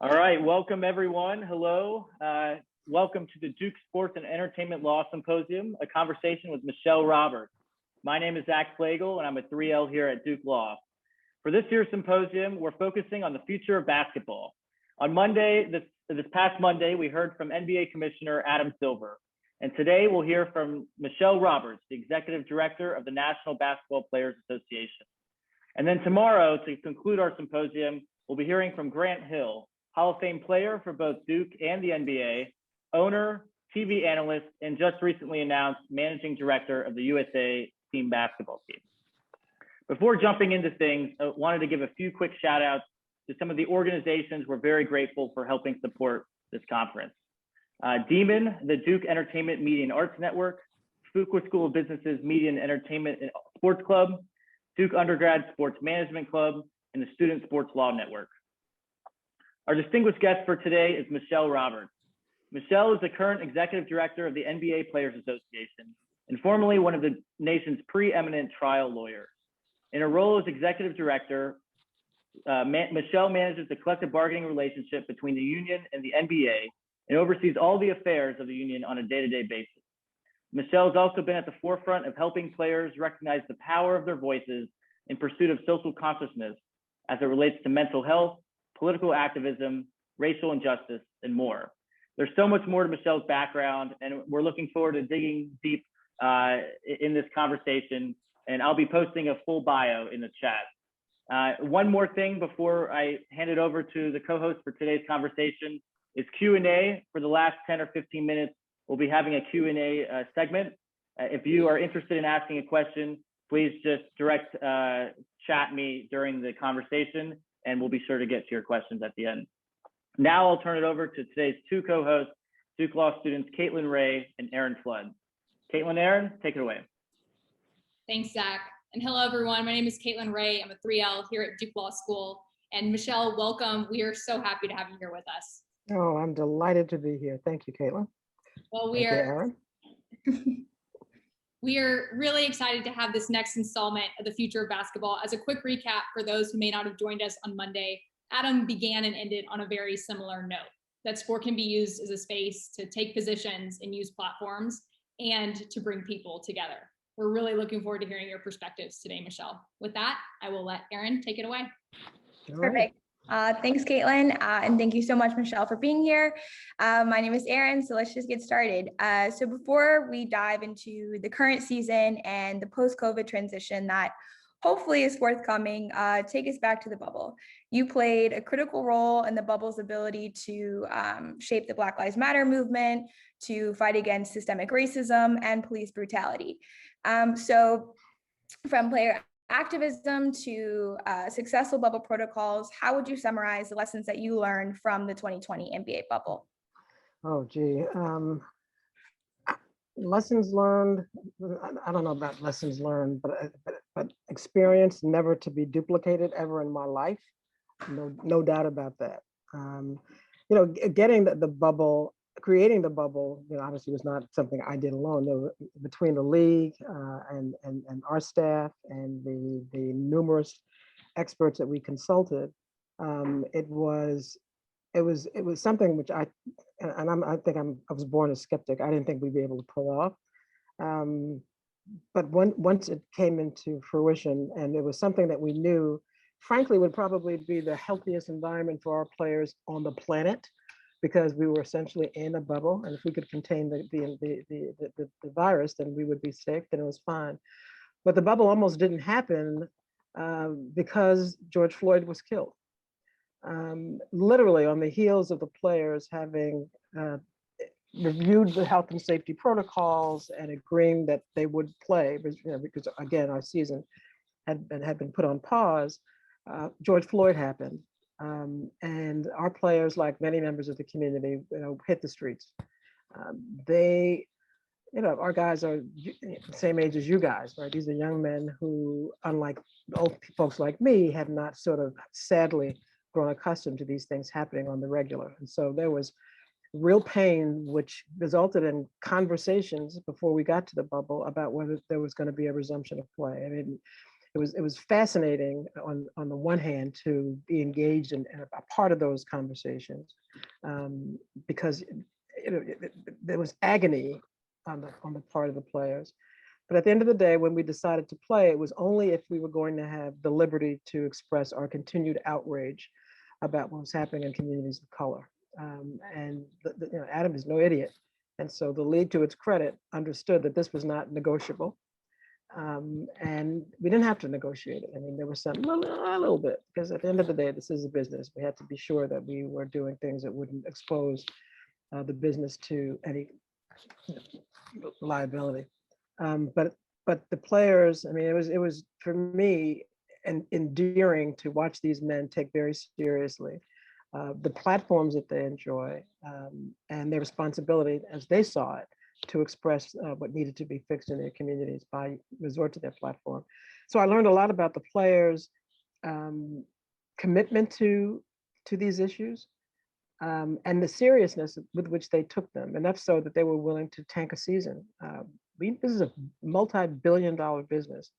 All right, welcome everyone. Hello. Welcome to the Duke Sports and Entertainment Law Symposium, a conversation with Michele Roberts. My name is Zach Flagel, and I'm a 3L here at Duke Law. For this year's symposium, we're focusing on the future of basketball. On Monday, this past Monday, we heard from NBA Commissioner Adam Silver. And today we'll hear from Michele Roberts, the Executive Director of the National Basketball Players Association. And then tomorrow, to conclude our symposium, we'll be hearing from Grant Hill, Hall of Fame player for both Duke and the NBA, owner, TV analyst, and just recently announced managing director of the USA team basketball team. Before jumping into things, I wanted to give a few quick shout outs to some of the organizations we're very grateful for helping support this conference. Demon, the Duke Entertainment Media and Arts Network, Fuqua School of Business's Media and Entertainment and Sports Club, Duke Undergrad Sports Management Club, and the Student Sports Law Network. Our distinguished guest for today is Michele Roberts. Michele is the current executive director of the NBA Players Association and formerly one of the nation's preeminent trial lawyers. In her role as executive director, Michele manages the collective bargaining relationship between the union and the NBA and oversees all the affairs of the union on a day-to-day basis. Michele has also been at the forefront of helping players recognize the power of their voices in pursuit of social consciousness as it relates to mental health, political activism, racial injustice, and more. There's so much more to Michele's background, and we're looking forward to digging deep in this conversation, and I'll be posting a full bio in the chat. One more thing before I hand it over to the co-host for today's conversation is Q&A. For the last 10 or 15 minutes, we'll be having a Q&A segment. If you are interested in asking a question, please just direct chat me during the conversation, and we'll be sure to get to your questions at the end. Now I'll turn it over to today's two co-hosts, Duke Law students Caitlin Ray and Aaron Flood. Caitlin, Aaron, take it away. Thanks, Zach. And hello, everyone. My name is Caitlin Ray. I'm a 3L here at Duke Law School. And Michele, welcome. We are so happy to have you here with us. Oh, I'm delighted to be here. Thank you, Caitlin. Well, Aaron. We are really excited to have this next installment of the future of basketball. As a quick recap for those who may not have joined us on Monday, Adam began and ended on a very similar note, that sport can be used as a space to take positions and use platforms and to bring people together. We're really looking forward to hearing your perspectives today, Michele. With that, I will let Aaron take it away. Perfect. Thanks, Caitlin, and thank you so much, Michele, for being here. My name is Aaron, so let's just get started. So before we dive into the current season and the post-COVID transition that hopefully is forthcoming, take us back to the bubble. You played a critical role in the bubble's ability to shape the Black Lives Matter movement, to fight against systemic racism and police brutality. So from player activism to successful bubble protocols, how would you summarize the lessons that you learned from the 2020 NBA bubble? Oh, gee. Lessons learned, I don't know about lessons learned, but experience never to be duplicated ever in my life. No doubt about that. Getting the bubble, creating the bubble, obviously was not something I did alone. Between the league and our staff and the numerous experts that we consulted, it was something which I was born a skeptic. I didn't think we'd be able to pull off. But once it came into fruition, and it was something that we knew, frankly, would probably be the healthiest environment for our players on the planet, because we were essentially in a bubble, and if we could contain the virus, then we would be safe, then it was fine. But the bubble almost didn't happen because George Floyd was killed. Literally on the heels of the players having reviewed the health and safety protocols and agreeing that they would play, because again, our season had been put on pause, George Floyd happened. And our players, like many members of the community, hit the streets. Our guys are the same age as you guys, right? These are young men who, unlike old folks like me, have not sort of sadly grown accustomed to these things happening on the regular. And so there was real pain, which resulted in conversations before we got to the bubble about whether there was going to be a resumption of play. I mean, it was fascinating on the one hand to be engaged in a part of those conversations, because there was agony on the part of the players. But at the end of the day, when we decided to play, it was only if we were going to have the liberty to express our continued outrage about what was happening in communities of color. And Adam is no idiot. And so the league, to its credit, understood that this was not negotiable. And we didn't have to negotiate it. I mean, there was a little bit, because at the end of the day, this is a business. We had to be sure that we were doing things that wouldn't expose the business to any liability. But the players, I mean, it was for me endearing to watch these men take very seriously the platforms that they enjoy, and their responsibility as they saw it to express what needed to be fixed in their communities by resort to their platform. So I learned a lot about the players' commitment to these issues, and the seriousness with which they took them, enough so that they were willing to tank a season. This is a multi-billion-dollar business,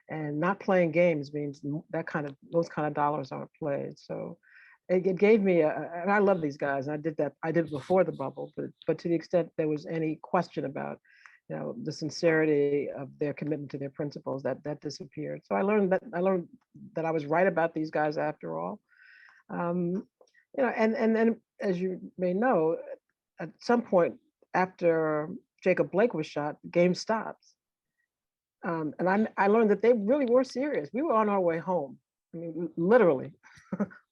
and not playing games means those kind of dollars aren't played. So it gave me and I love these guys. And I did it before the bubble, but to the extent there was any question about, the sincerity of their commitment to their principles, that disappeared. So I learned that I was right about these guys after all. And then, as you may know, at some point after Jacob Blake was shot, the game stops. And I learned that they really were serious. We were on our way home. I mean, literally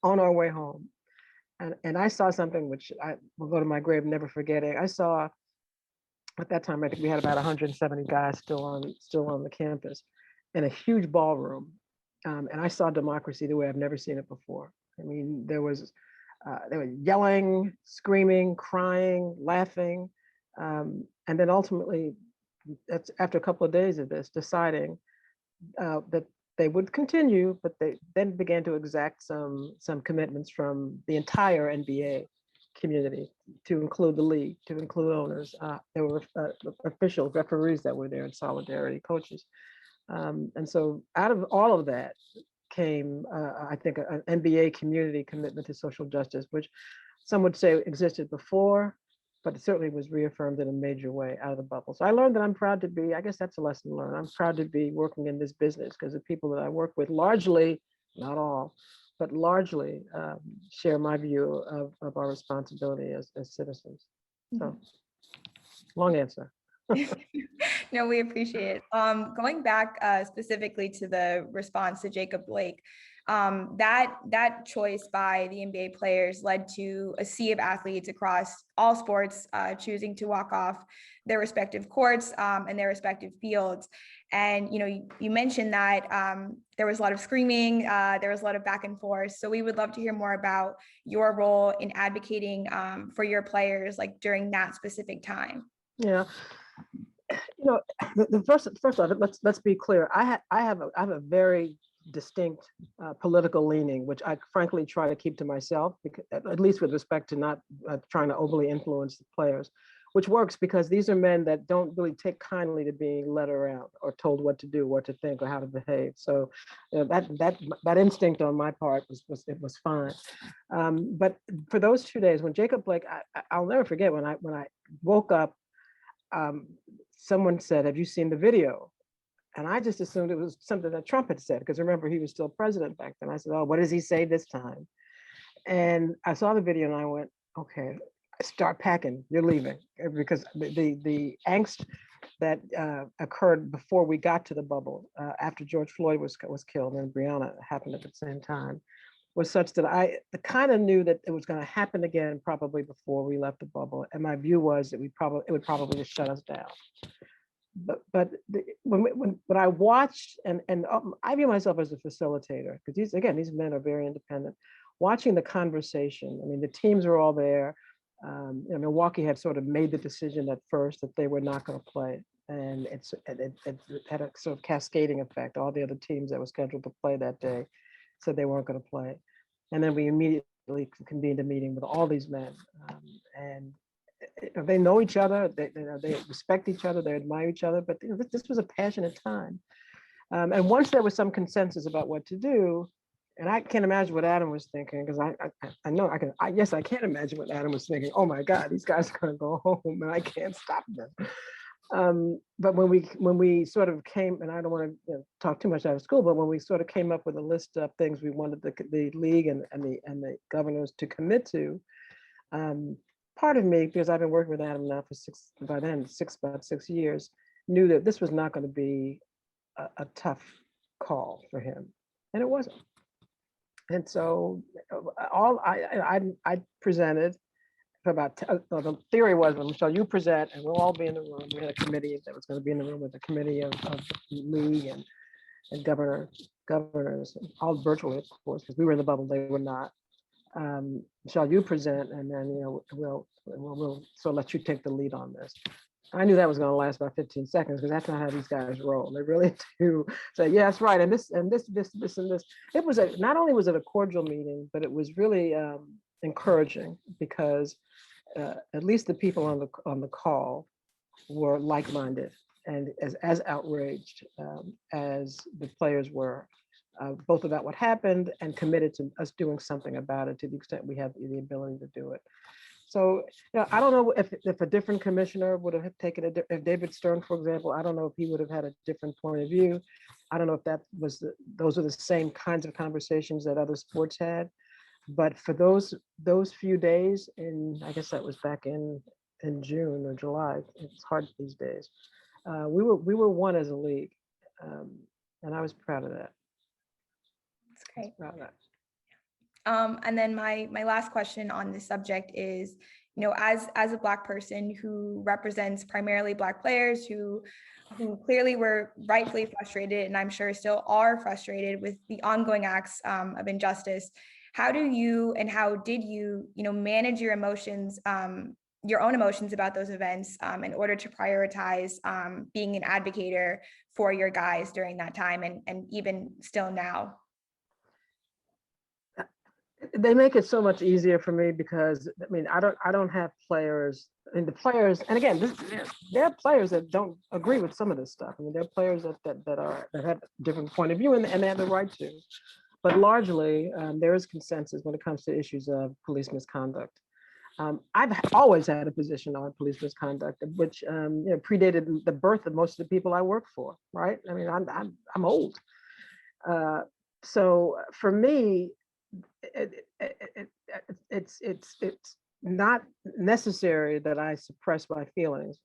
on our way home. And I saw something which I will go to my grave never forgetting. I saw, at that time, I think we had about 170 guys still on the campus in a huge ballroom. And I saw democracy the way I've never seen it before. I mean, they were yelling, screaming, crying, laughing. And then ultimately, that's after a couple of days of this, deciding that they would continue, but they then began to exact some commitments from the entire NBA community, to include the league, to include owners. There were officials, referees that were there in solidarity, coaches. And so out of all of that came, I think, an NBA community commitment to social justice, which some would say existed before, but it certainly was reaffirmed in a major way out of the bubble. So I learned that I'm proud to be, I guess that's a lesson learned. I'm proud to be working in this business because the people that I work with largely, not all, but largely share my view of our responsibility as citizens. So long answer. No, we appreciate it. Going back specifically to the response to Jacob Blake, that choice by the NBA players led to a sea of athletes across all sports choosing to walk off their respective courts and their respective fields. And you mentioned that there was a lot of screaming, there was a lot of back and forth. So we would love to hear more about your role in advocating for your players, like during that specific time. Yeah. The first off, let's be clear. I have a very distinct political leaning, which I frankly try to keep to myself, because, at least with respect to not trying to overly influence the players, which works because these are men that don't really take kindly to being led around or told what to do, what to think, or how to behave. So that instinct on my part was fine. But for those 2 days, when Jacob Blake, I'll never forget when I woke up. Someone said, "Have you seen the video?" And I just assumed it was something that Trump had said, because remember, he was still president back then. I said, "Oh, what does he say this time?" And I saw the video and I went, "Okay, start packing. You're leaving," because the angst that occurred before we got to the bubble, after George Floyd was killed and Breonna happened at the same time, was such that I kind of knew that it was going to happen again probably before we left the bubble. And my view was that it would probably just shut us down. But when I watched, and I view myself as a facilitator, because these men are very independent. Watching the conversation, I mean, the teams are all there. Milwaukee had sort of made the decision at first that they were not going to play. And it had a sort of cascading effect. All the other teams that were scheduled to play that day said they weren't going to play. And then we immediately convened a meeting with all these men. And they know each other, they respect each other, they admire each other, but this was a passionate time. And once there was some consensus about what to do, and I can't imagine what Adam was thinking, because I know yes, I can't imagine what Adam was thinking. Oh my God, these guys are gonna go home and I can't stop them. But when we sort of came, and I don't want to talk too much out of school, but when we sort of came up with a list of things we wanted the league and the governors to commit to, part of me, because I've been working with Adam now for about 6 years, knew that this was not going to be a tough call for him, and it wasn't. And so I presented for about, the theory was, well, Michele, you present and we'll all be in the room. We had a committee that was going to be in the room with a committee of league and governors, all virtually, of course, because we were in the bubble, they were not. Michele, you present, and then we'll so let you take the lead on this. I knew that was going to last about 15 seconds because that's not how these guys roll. They really do say, yeah, that's right. And this and this. It was not only was it a cordial meeting, but it was really encouraging because at least the people on the call were like-minded and as outraged as the players were, both about what happened and committed to us doing something about it to the extent we have the ability to do it. So, I don't know if a different commissioner would have taken if David Stern, for example, I don't know if he would have had a different point of view. I don't know if those are the same kinds of conversations that other sports had. But for those few days, I guess that was back in June or July. It's hard these days. We were one as a league, and I was proud of that. That's great. Proud of that. And then my last question on this subject is, as a Black person who represents primarily Black players who clearly were rightfully frustrated, and I'm sure still are frustrated with the ongoing acts of injustice, how did you manage your emotions, your own emotions about those events in order to prioritize being an advocator for your guys during that time and even still now? They make it so much easier for me because I don't have players. The players, and again, there are players that don't agree with some of this stuff. There are players that have a different point of view, and they have the right to. But largely, there is consensus when it comes to issues of police misconduct. I've always had a position on police misconduct, which predated the birth of most of the people I work for. Right? I'm old, so for me, it's not necessary that I suppress my feelings.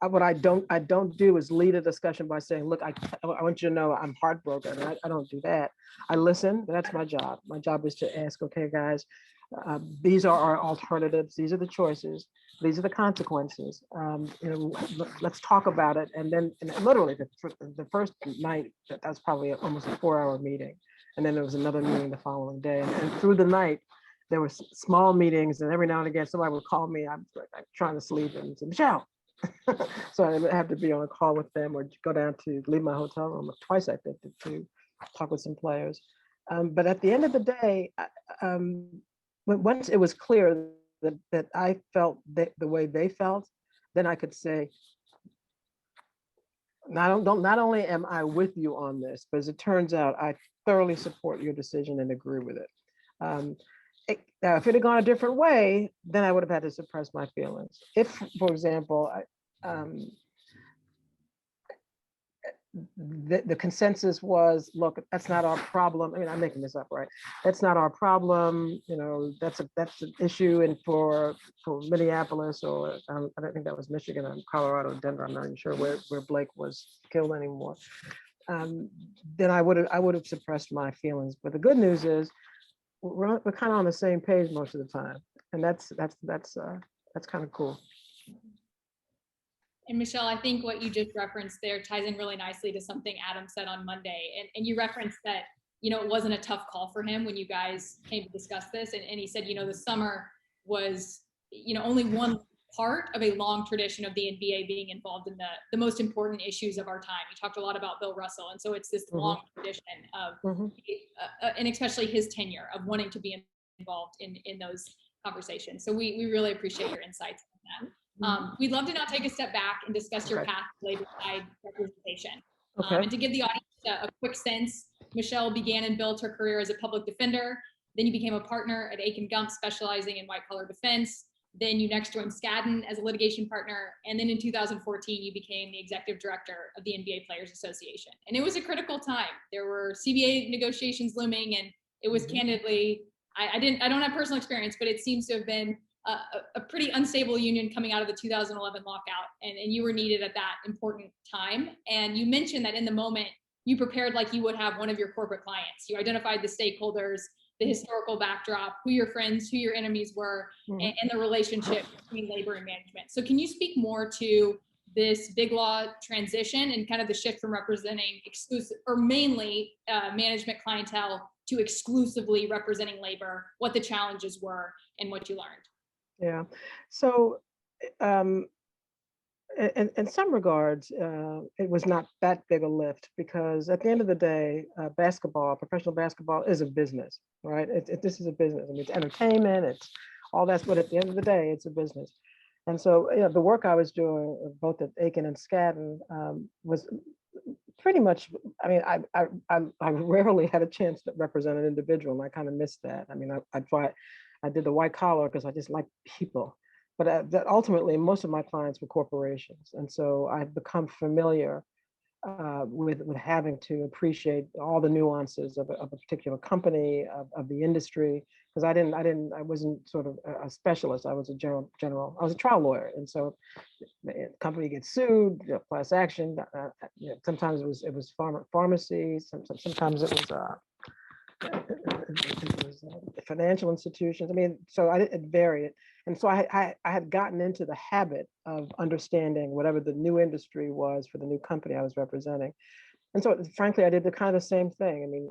What I don't do is lead a discussion by saying, look, I want you to know I'm heartbroken. I don't do that. I listen. That's my job. My job is to ask, okay, guys, these are our alternatives. These are the choices. These are the consequences. Let's talk about it. And then literally the first night, that was probably almost a 4-hour meeting. And then there was another meeting the following day. And through the night, there were small meetings. And every now and again, somebody would call me. I'm trying to sleep and say, Michele. So I would have to be on a call with them or go down to leave my hotel room twice, I think, to talk with some players. But at the end of the day, once it was clear that I felt the way they felt, then I could say, not only am I with you on this, but as it turns out, I thoroughly support your decision and agree with it. Now, if it had gone a different way, then I would have had to suppress my feelings. If, for example, the consensus was, look, that's not our problem. I'm making this up, right? That's not our problem. That's an issue, and for Minneapolis, or I don't think that was Michigan, or Colorado, Denver. I'm not even sure where Blake was killed anymore. Then I would have suppressed my feelings. But the good news is we're kind of on the same page most of the time, and that's kind of cool. And Michele, I think what you just referenced there ties in really nicely to something Adam said on Monday. And you referenced that, it wasn't a tough call for him when you guys came to discuss this. And he said, the summer was, only one part of a long tradition of the NBA being involved in the most important issues of our time. You talked a lot about Bill Russell. And so it's this long tradition of, and especially his tenure of wanting to be involved in those conversations. So we really appreciate your insights on that. We'd love to now take a step back and discuss your path to labor side representation. Okay. And to give the audience a quick sense, Michele began and built her career as a public defender. Then you became a partner at Aiken Gump, specializing in white collar defense. Then you next joined Skadden as a litigation partner. And then in 2014, you became the executive director of the NBA Players Association. And it was a critical time. There were CBA negotiations looming, and it was candidly, I don't have personal experience, but it seems to have been a pretty unstable union coming out of the 2011 lockout. And you were needed at that important time. And you mentioned that in the moment, you prepared like you would have one of your corporate clients. You identified the stakeholders, the historical backdrop, who your friends, who your enemies were, and the relationship between labor and management. So can you speak more to this big law transition and kind of the shift from representing exclusive or mainly management clientele to exclusively representing labor, what the challenges were and what you learned? Yeah. So in some regards, it was not that big a lift, because at the end of the day, basketball, professional basketball is a business, right? This is a business. I mean, it's entertainment, it's all that, but at the end of the day, it's a business. And so, the work I was doing both at Aiken and Skadden was pretty much, I mean, I rarely had a chance to represent an individual, and I kind of missed that. I mean, I did the white collar because I just like people. But that ultimately, most of my clients were corporations. And so I've become familiar with having to appreciate all the nuances of a particular company, of the industry, because I wasn't sort of a specialist. I was a general, I was a trial lawyer. And so the company gets sued, class action. Sometimes it was pharmacies, sometimes it was financial institutions. I mean, so it varied. And so I had gotten into the habit of understanding whatever the new industry was for the new company I was representing. And so, frankly, I did the kind of the same thing. I mean,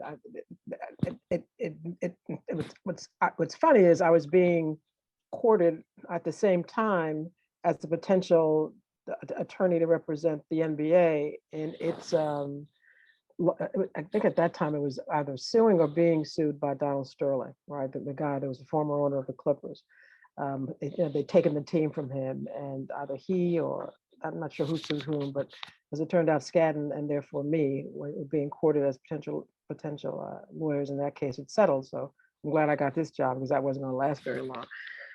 what's funny is I was being courted at the same time as the potential attorney to represent the NBA in its I think at that time it was either suing or being sued by Donald Sterling, right? The guy that was the former owner of the Clippers. They'd taken the team from him, and either he or I'm not sure who sued whom, but as it turned out, Skadden and therefore me were being courted as potential lawyers in that case. It settled, so I'm glad I got this job because that wasn't going to last very long.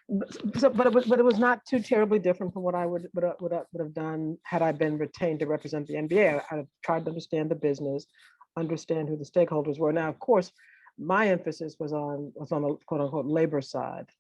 But it was not too terribly different from what I would have done had I been retained to represent the NBA. I tried to understand the business, understand who the stakeholders were. Now, of course, my emphasis was on the quote unquote labor side.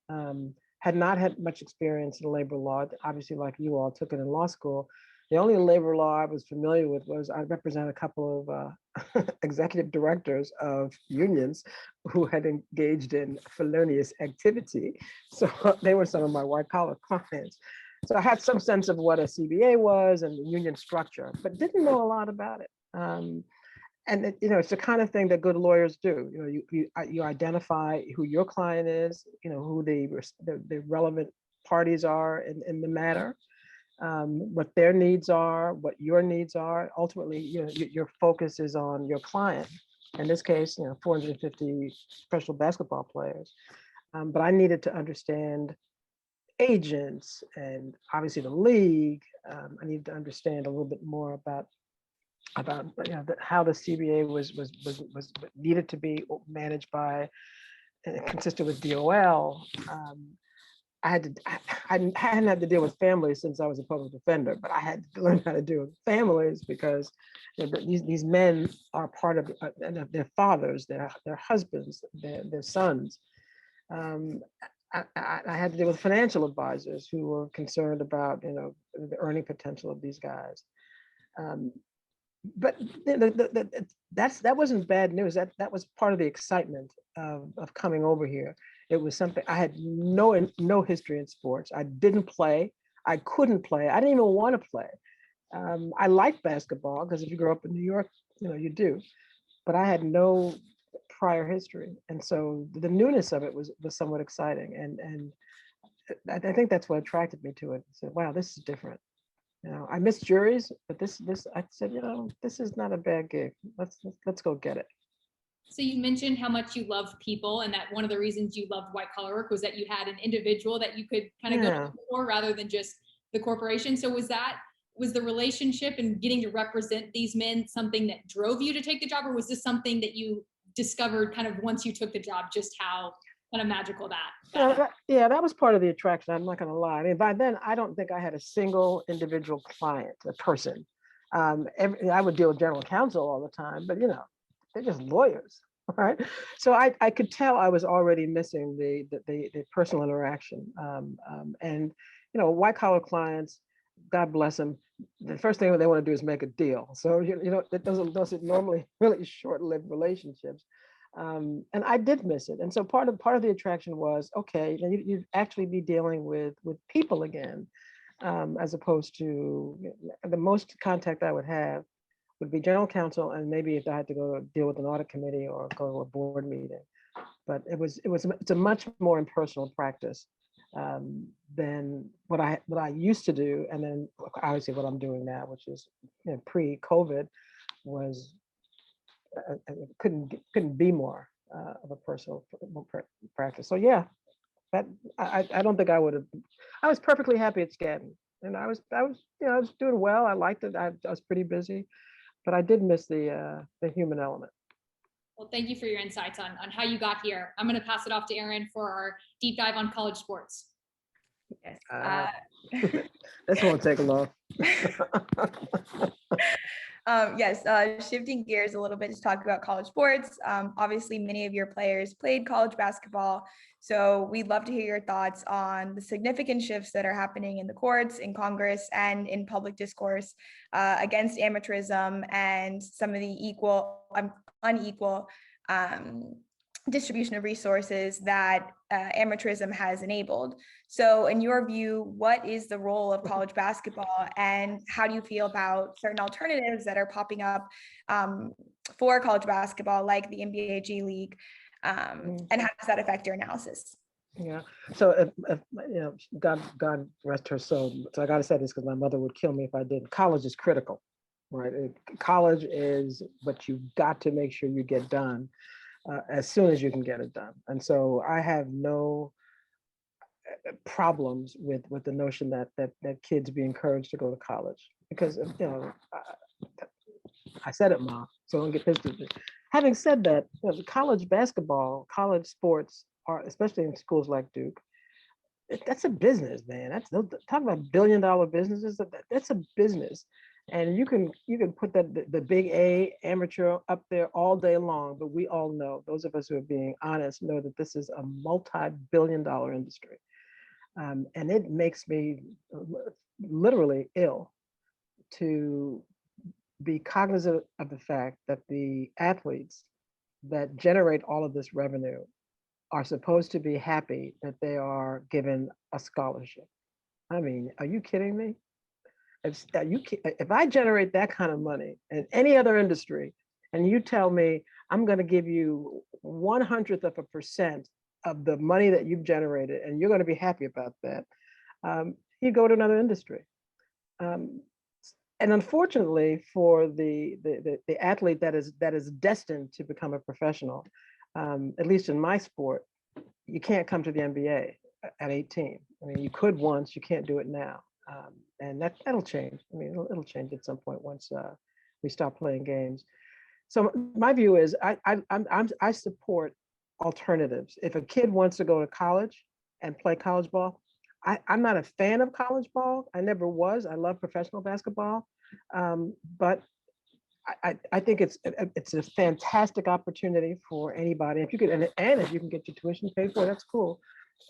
Had not had much experience in labor law. Obviously, like you all, took it in law school. The only labor law I was familiar with was I represent a couple of executive directors of unions who had engaged in felonious activity. So they were some of my white collar clients. So I had some sense of what a CBA was and the union structure, but didn't know a lot about it. And it's the kind of thing that good lawyers do. You identify who your client is, who the relevant parties are in the matter. What their needs are, what your needs are. Ultimately, your focus is on your client. In this case, 450 professional basketball players. But I needed to understand agents and obviously the league. I needed to understand a little bit more about how the CBA was needed to be managed by, consistent with DOL. I hadn't had to deal with families since I was a public defender, but I had to learn how to deal with families because these men are part of their fathers, their husbands, their sons. I had to deal with financial advisors who were concerned about the earning potential of these guys. But that wasn't bad news. That was part of the excitement of coming over here. It was something I had no history in sports. I didn't play. I couldn't play. I didn't even want to play. I liked basketball because if you grow up in New York, you do. But I had no prior history, and so the newness of it was somewhat exciting. And I think that's what attracted me to it. I said, "Wow, this is different." I miss juries, but this I said, this is not a bad gig. Let's go get it. So you mentioned how much you love people, and that one of the reasons you loved white collar work was that you had an individual that you could kind of go for rather than just the corporation. So was that was the relationship and getting to represent these men something that drove you to take the job, or was this something that you discovered kind of once you took the job, just how kind of magical Yeah, that was part of the attraction. I'm not going to lie. I mean, by then, I don't think I had a single individual client, a person. I would deal with general counsel all the time, but they're just lawyers, right? So I could tell I was already missing the personal interaction. And white collar clients, God bless them, the first thing they want to do is make a deal. So those are normally really short-lived relationships. And I did miss it. And so part of the attraction was, okay, you'd actually be dealing with people again, as opposed to the most contact I would have would be general counsel, and maybe if I had to go deal with an audit committee or go to a board meeting. But it's a much more impersonal practice than what I used to do, and then obviously what I'm doing now, which is pre-COVID, was couldn't be more of a personal practice. So yeah, that I don't think I would have. I was perfectly happy at Skadden, and I was doing well. I liked it. I was pretty busy, but I did miss the human element. Well, thank you for your insights on how you got here. I'm going to pass it off to Erin for our deep dive on college sports. Yes. This won't take long. Yes, shifting gears a little bit to talk about college sports. Obviously, many of your players played college basketball, so we'd love to hear your thoughts on the significant shifts that are happening in the courts, in Congress, and in public discourse against amateurism and some of the unequal distribution of resources that amateurism has enabled. So in your view, what is the role of college basketball, and how do you feel about certain alternatives that are popping up for college basketball, like the NBA G League, and how does that affect your analysis? Yeah. So if God rest her soul. So I got to say this because my mother would kill me if I didn't. College is critical, right? College is what you got to make sure you get done as soon as you can get it done. And so I have no problems with the notion that kids be encouraged to go to college, because I said it, Ma, so don't get pissed at me. Having said that, college basketball, college sports are, especially in schools like Duke, that's a business, man. That's talk about billion-dollar businesses. That's a business, and you can put the big A amateur up there all day long. But we all know, those of us who are being honest, know that this is a multi-billion-dollar industry, and it makes me literally ill to be cognizant of the fact that the athletes that generate all of this revenue are supposed to be happy that they are given a scholarship. I mean, are you kidding me? If I generate that kind of money in any other industry, and you tell me I'm going to give you 0.01% of the money that you've generated, and you're going to be happy about that, you go to another industry. And unfortunately for the athlete that is destined to become a professional, at least in my sport, you can't come to the NBA at 18. I mean, you could once, you can't do it now. And that'll change. I mean, it'll change at some point once we stop playing games. So my view is I support alternatives. If a kid wants to go to college and play college ball, I'm not a fan of college ball. I never was. I love professional basketball, but I think it's a fantastic opportunity for anybody. If you could, and if you can get your tuition paid for, that's cool.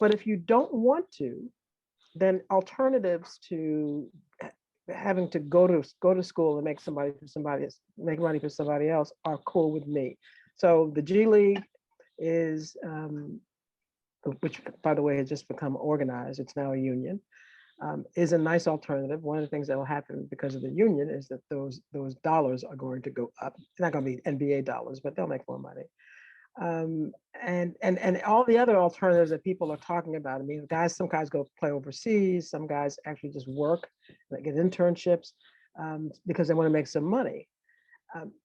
But if you don't want to, then alternatives to having to go to school and make money for somebody else are cool with me. So the G League is, which by the way has just become organized. It's now a union. Is a nice alternative. One of the things that will happen because of the union is that those dollars are going to go up. It's not going to be NBA dollars, but they'll make more money. And all the other alternatives that people are talking about. I mean, some guys go play overseas. Some guys actually just work, like get internships because they want to make some money.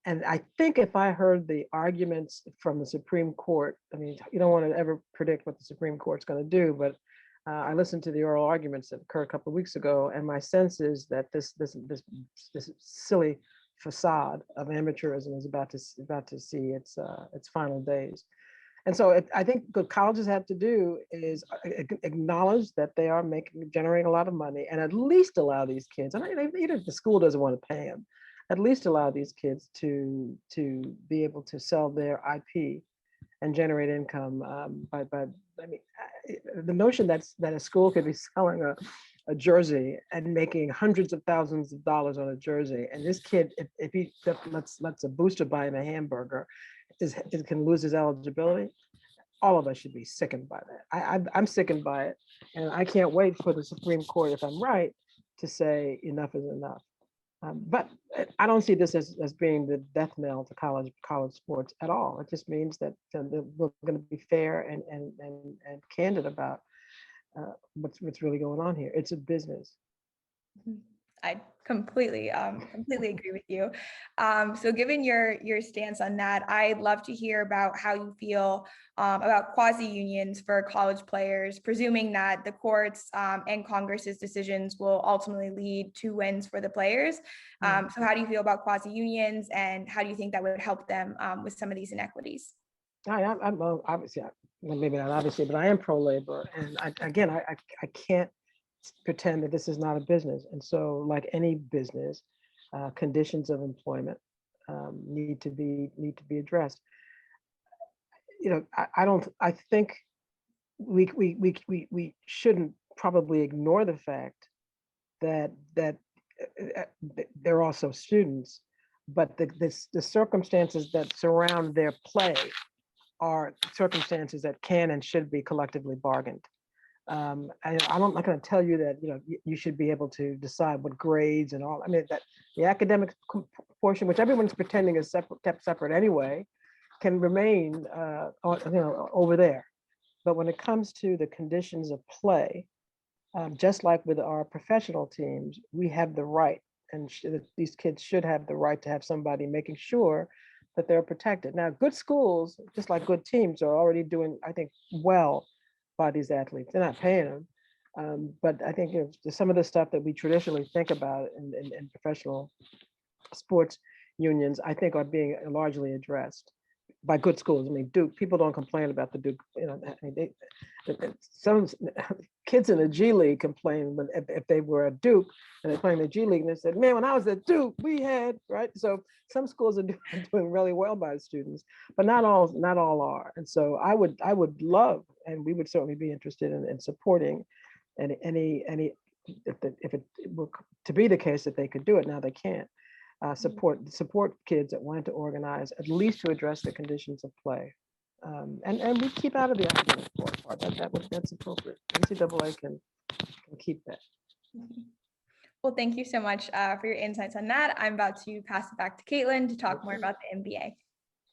And I think if I heard the arguments from the Supreme Court, I mean, you don't want to ever predict what the Supreme Court's going to do, but I listened to the oral arguments that occurred a couple of weeks ago, and my sense is that this silly facade of amateurism is about to see its final days. And so I think what colleges have to do is acknowledge that they are generating a lot of money, and at least allow these kids, and even if the school doesn't want to pay them, at least allow these kids to be able to sell their IP and generate income I mean, the notion that a school could be selling a jersey and making hundreds of thousands of dollars on a jersey, and this kid, if he lets a booster buy him a hamburger, it can lose his eligibility. All of us should be sickened by that. I'm sickened by it, and I can't wait for the Supreme Court, if I'm right, to say enough is enough. But I don't see this as being the death knell to college sports at all. It just means that we're going to be fair and candid about what's really going on here. It's a business. I completely agree with you. So given your stance on that, I'd love to hear about how you feel about quasi-unions for college players, presuming that the courts and Congress's decisions will ultimately lead to wins for the players. So how do you feel about quasi-unions, and how do you think that would help them with some of these inequities? I'm obviously, maybe not obviously, but I am pro-labor. And I can't pretend that this is not a business. And so, like any business, conditions of employment need to be addressed. You know, I think we shouldn't probably ignore the fact that they're also students, but the circumstances that surround their play are circumstances that can and should be collectively bargained. I'm not going to tell you that you should be able to decide what grades and all. I mean, that the academic portion, which everyone's pretending is kept separate anyway, can remain over there. But when it comes to the conditions of play, just like with our professional teams, we have the right, and these kids should have the right to have somebody making sure that they're protected. Now, good schools, just like good teams, are already doing, I think, well by these athletes. They're not paying them, but I think some of the stuff that we traditionally think about in professional sports unions, I think, are being largely addressed by good schools. I mean, Duke, people don't complain about the Duke, I mean, some kids in the G League complain if they were at Duke and they're playing the G League, and they said, man, when I was at Duke, we had, right? So some schools are doing really well by students, but not all are. And so I would love, and we would certainly be interested in supporting any if it were to be the case that they could do it. Now they can't. Support kids that want to organize, at least to address the conditions of play, and we keep out of the academic part. That's appropriate. NCAA can keep that. Well, thank you so much for your insights on that. I'm about to pass it back to Caitlin to talk more about the NBA.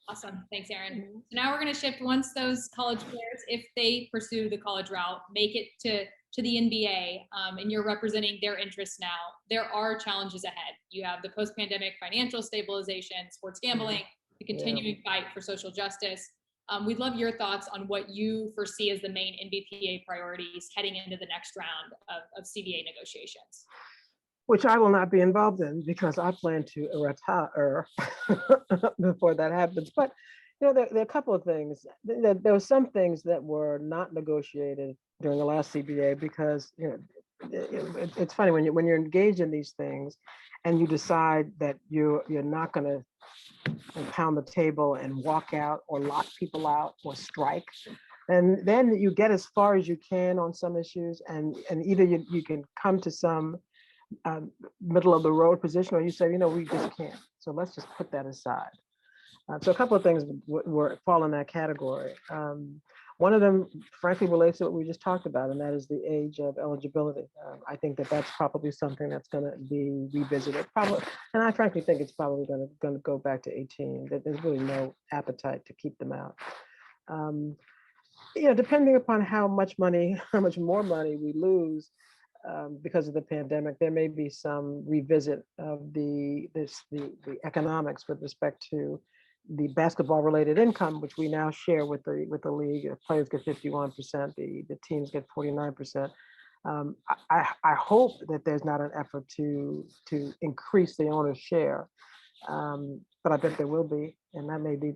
Awesome. Thanks, Erin. So now we're going to shift, once those college players, if they pursue the college route, make it to the NBA, and you're representing their interests now, there are challenges ahead. You have the post-pandemic financial stabilization, sports gambling, the continuing fight for social justice. We'd love your thoughts on what you foresee as the main NBPA priorities heading into the next round of CBA negotiations. Which I will not be involved in, because I plan to retire before that happens. But there are a couple of things. There were some things that were not negotiated during the last CBA, because it's funny when you're engaged in these things, and you decide that you're not going to pound the table and walk out or lock people out or strike. And then you get as far as you can on some issues, and either you can come to some middle of the road position, or you say, we just can't. So let's just put that aside. So a couple of things fall in that category. One of them, frankly, relates to what we just talked about, and that is the age of eligibility. I think that's probably something that's going to be revisited. Probably, and I frankly think it's probably going to go back to 18. That there's really no appetite to keep them out. Depending upon how much more money we lose because of the pandemic, there may be some revisit of the economics with respect to the basketball related income, which we now share with the league. The players get 51%, the teams get 49%. I hope that there's not an effort to increase the owner's share, but I bet there will be, and that may be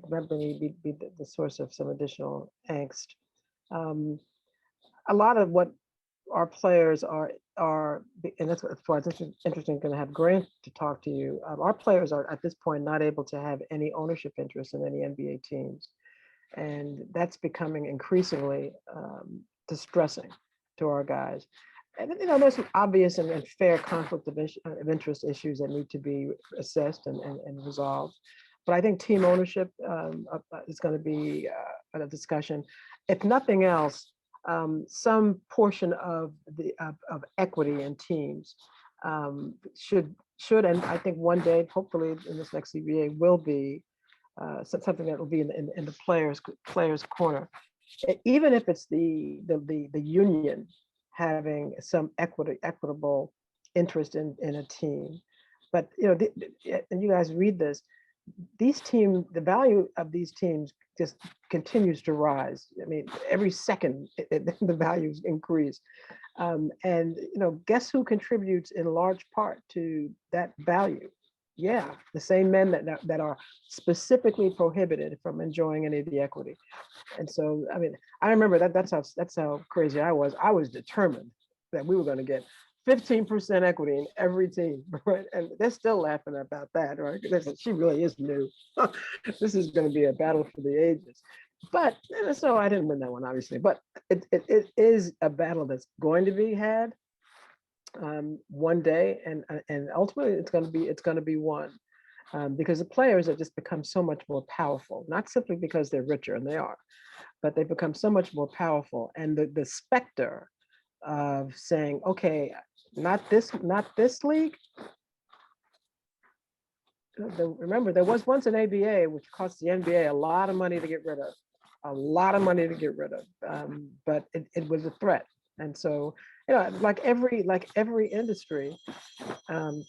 the source of some additional angst. A lot of what our players are, and that's why it's interesting going to have Grant to talk to you. Our players are at this point not able to have any ownership interest in any NBA teams, and that's becoming increasingly distressing to our guys. And there's some obvious and fair conflict of interest issues that need to be assessed and resolved. But I think team ownership is going to be a discussion. If nothing else, some portion of equity in teams should, and I think one day, hopefully in this next CBA, will be something that will be in the players corner, even if it's the union having some equitable interest in a team. But and you guys read this, these teams, the value of these teams just continues to rise. I mean, every second the values increase. And guess who contributes in large part to that value? Yeah, the same men that are specifically prohibited from enjoying any of the equity. And so, I mean, I remember that's how crazy I was. I was determined that we were going to get 15% equity in every team, right? And they're still laughing about that, right? She really is new. This is going to be a battle for the ages. But so I didn't win that one, obviously. But it is a battle that's going to be had one day, and ultimately it's going to be won because the players have just become so much more powerful. Not simply because they're richer, and they are, but they've become so much more powerful. And the specter of saying, okay, not this league. Remember, there was once an ABA, which cost the NBA a lot of money to get rid of, but it was a threat. And so, like every industry,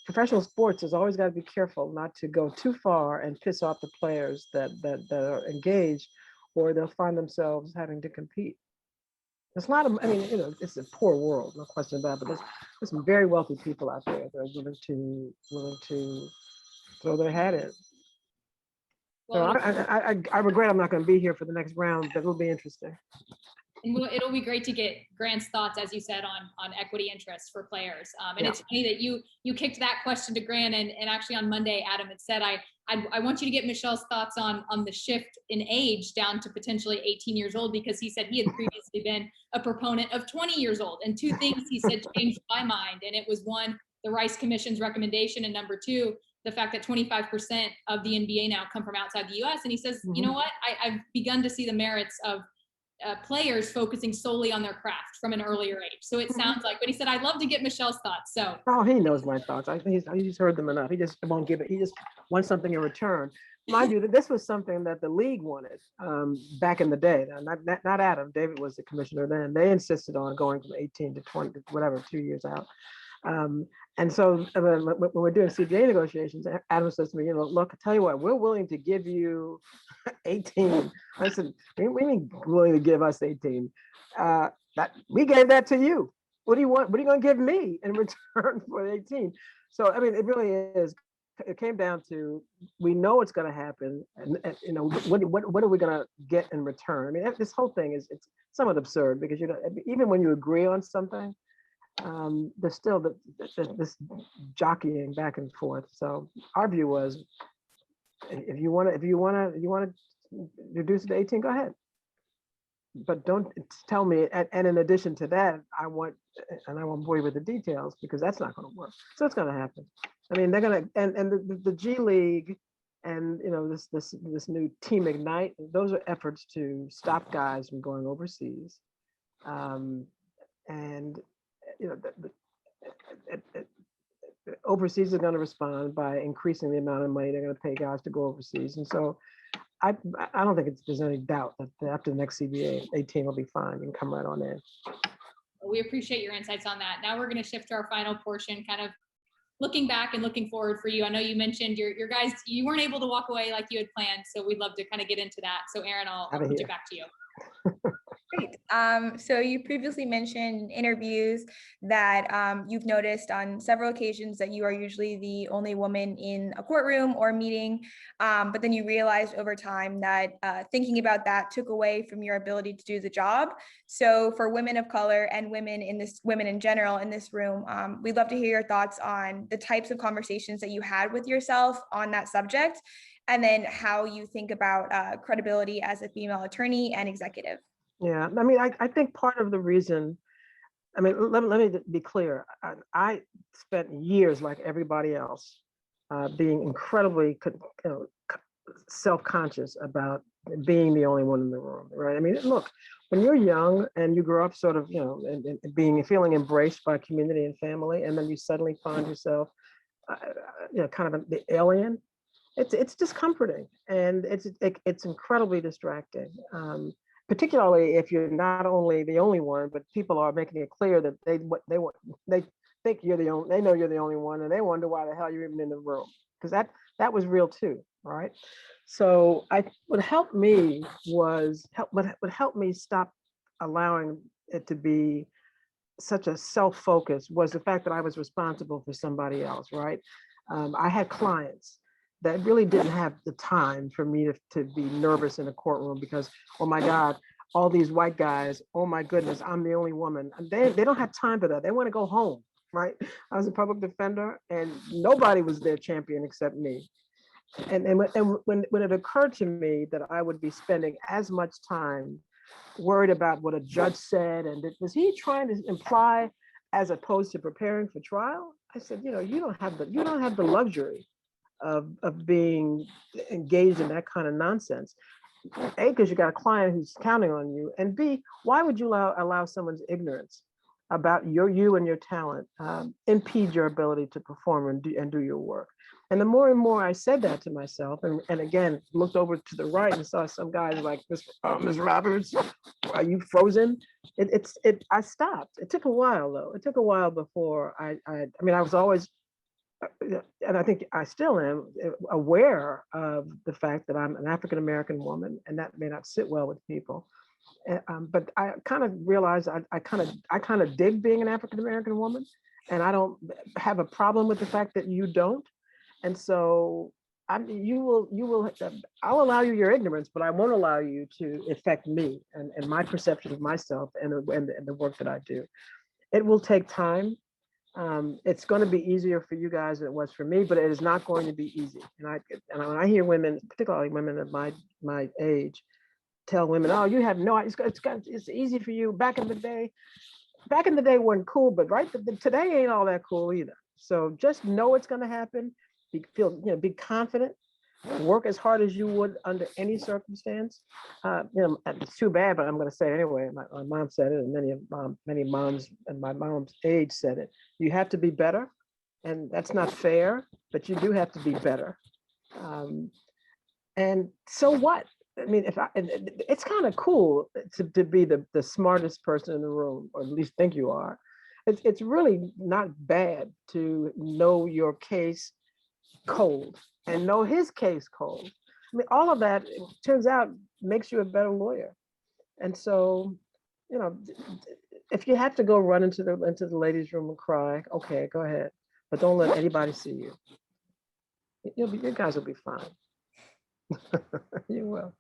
professional sports has always got to be careful not to go too far and piss off the players that are engaged, or they'll find themselves having to compete. There's a lot of, I mean, it's a poor world, no question about it, but there's some very wealthy people out there that are willing to throw their hat in. Well, So I regret I'm not going to be here for the next round, but it'll be interesting. It'll be great to get Grant's thoughts, as you said, on equity interests for players. And it's funny that you kicked that question to Grant, and actually on Monday, Adam had said, I want you to get Michelle's thoughts on the shift in age down to potentially 18 years old, because he said he had previously been a proponent of 20 years old. And two things he said changed my mind. And it was, one, the Rice Commission's recommendation, and number two, the fact that 25% of the NBA now come from outside the US. And he says, you know what, I've begun to see the merits of players focusing solely on their craft from an earlier age. So it sounds like, but he said, I'd love to get Michelle's thoughts. So. Oh, he knows my thoughts. I think he's heard them enough. He just won't give it. He just wants something in return. Mind you, that this was something that the league wanted back in the day. Not Adam. David was the commissioner then. They insisted on going from 18 to 20, whatever, 2 years out. And so when we're doing CBA negotiations, Adam says to me, look, I tell you what, we're willing to give you 18. I said, we mean willing to give us 18? We gave that to you. What do you want? What are you going to give me in return for 18? So, I mean, it really is. It came down to, we know it's going to happen, and what are we going to get in return? I mean, this whole thing it's somewhat absurd, because even when you agree on something, there's still this jockeying back and forth. So our view was, if you want to reduce it to 18, go ahead, but don't tell me. And in addition to that, I won't bore you with the details, because that's not going to work. So it's going to happen. I mean, they're going to, and the G League, and this new Team Ignite, those are efforts to stop guys from going overseas, and overseas is going to respond by increasing the amount of money they're going to pay guys to go overseas. And so I don't think there's any doubt that after the next CBA, 18 will be fine. You can come right on in. We appreciate your insights on that. Now we're going to shift to our final portion, kind of looking back and looking forward for you, I know you mentioned your guys, you weren't able to walk away like you had planned. So we'd love to kind of get into that. So Aaron, I'll put it back to you. Great. So you previously mentioned in interviews that you've noticed on several occasions that you are usually the only woman in a courtroom or meeting, but then you realized over time that thinking about that took away from your ability to do the job. So for women of color and women in general in this room, we'd love to hear your thoughts on the types of conversations that you had with yourself on that subject, and then how you think about credibility as a female attorney and executive. Yeah, I mean, I think part of the reason, I mean, let me be clear. I spent years, like everybody else, being incredibly, self-conscious about being the only one in the room, right? I mean, look, when you're young and you grow up sort of, and feeling embraced by community and family, and then you suddenly find yourself, kind of the alien. It's discomforting, and it's incredibly distracting. Particularly if you're not only the only one, but people are making it clear that they think you're the only, they know you're the only one, and they wonder why the hell you're even in the room, because that was real too, right? So what helped me stop allowing it to be such a self-focus was the fact that I was responsible for somebody else, right? I had clients that really didn't have the time for me to be nervous in a courtroom because, oh my God, all these white guys, oh my goodness, I'm the only woman. And they don't have time for that. They want to go home, right? I was a public defender and nobody was their champion except me. And when it occurred to me that I would be spending as much time worried about what a judge said, and was he trying to imply as opposed to preparing for trial? I said, you don't have the luxury of being engaged in that kind of nonsense. A, because you got a client who's counting on you, and B, why would you allow someone's ignorance about you and your talent impede your ability to perform and do your work? And the more and more I said that to myself, and again looked over to the right and saw some guys like Ms. Roberts, are you frozen? I stopped. It took a while though. It took a while before I mean, I was always, and I think I still am aware of the fact that I'm an African-American woman, and that may not sit well with people. But I kind of realized I kind of dig being an African-American woman, and I don't have a problem with the fact that you don't. And so I'll allow you your ignorance, but I won't allow you to affect me and my perception of myself and the work that I do. It will take time. It's going to be easier for you guys than it was for me, but it is not going to be easy. And when I hear women, particularly women of my age, tell women, "Oh, you have no, it's easy for you." Back in the day wasn't cool, but today ain't all that cool either. So just know it's going to happen. Be confident. Work as hard as you would under any circumstance. It's too bad, but I'm going to say it anyway. My mom said it, and many moms and my mom's age said it. You have to be better, and that's not fair, but you do have to be better. And so what? I mean, it's kind of cool to be the smartest person in the room, or at least think you are. It's really not bad to know your case cold and know his case cold. I mean, all of that, it turns out, makes you a better lawyer. And so, if you have to go run into the ladies' room and cry, okay, go ahead, but don't let anybody see you. You guys will be fine. You will.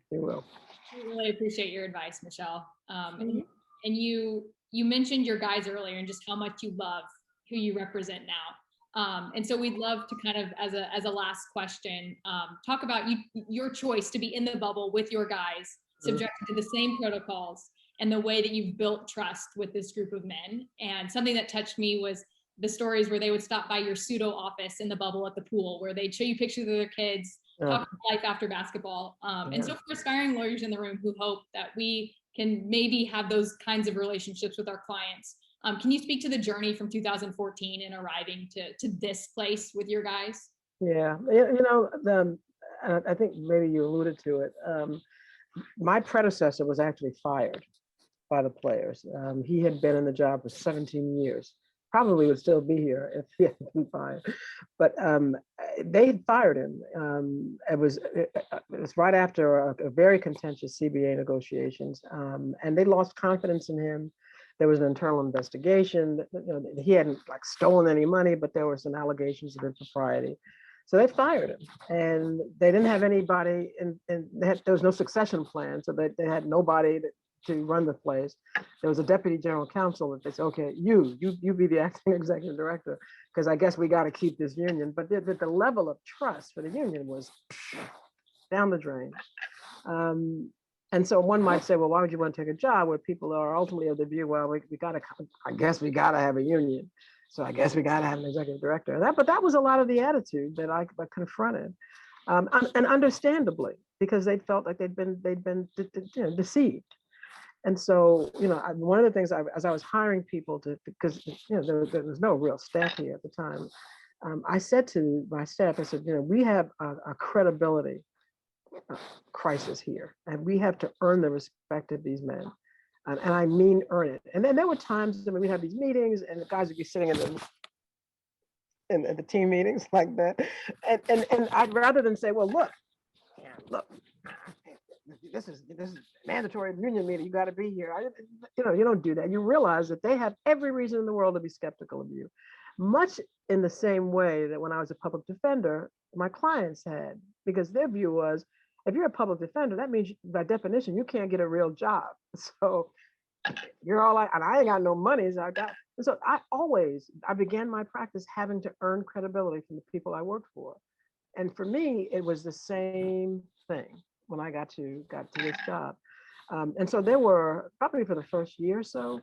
You will. I really appreciate your advice, Michele. And you mentioned your guys earlier and just how much you love who you represent now. And so we'd love to kind of, as a last question, talk about your choice to be in the bubble with your guys, subjected to the same protocols, and the way that you've built trust with this group of men. And something that touched me was the stories where they would stop by your pseudo office in the bubble at the pool, where they'd show you pictures of their kids, talk about life after basketball. And so for aspiring lawyers in the room who hope that we can maybe have those kinds of relationships with our clients, can you speak to the journey from 2014 and arriving to this place with your guys? Yeah, I think maybe you alluded to it. My predecessor was actually fired by the players. He had been in the job for 17 years. probably would still be here if he hadn't been fired. But they fired him. It was right after a very contentious CBA negotiations, and they lost confidence in him. There was an internal investigation. He hadn't like stolen any money, but there were some allegations of impropriety. So they fired him, and they didn't have anybody, and there was no succession plan, so they had nobody to run the place. There was a deputy general counsel that they said, okay, you be the acting executive director, because I guess we got to keep this union. But the level of trust for the union was down the drain. And so one might say, well, why would you want to take a job where people are ultimately of the view, well, we got to, I guess we got to have a union. So I guess we got to have an executive director. But that was a lot of the attitude that I confronted, and understandably, because they felt like they'd been deceived. And so, one of the things as I was hiring people because there was no real staff here at the time, I said to my staff, I said, we have a credibility crisis here, and we have to earn the respect of these men. And I mean earn it. And then there were times when we'd have these meetings and the guys would be sitting in the team meetings like that. And I'd rather than say, well, look, this is mandatory union meeting. You got to be here. You don't do that. You realize that they have every reason in the world to be skeptical of you. Much in the same way that when I was a public defender, my clients had, because their view was, if you're a public defender, that means by definition, you can't get a real job. So you're all like, and I ain't got no money. So I began my practice having to earn credibility from the people I worked for. And for me, it was the same thing when I got to this job. And so they were, probably for the first year or so,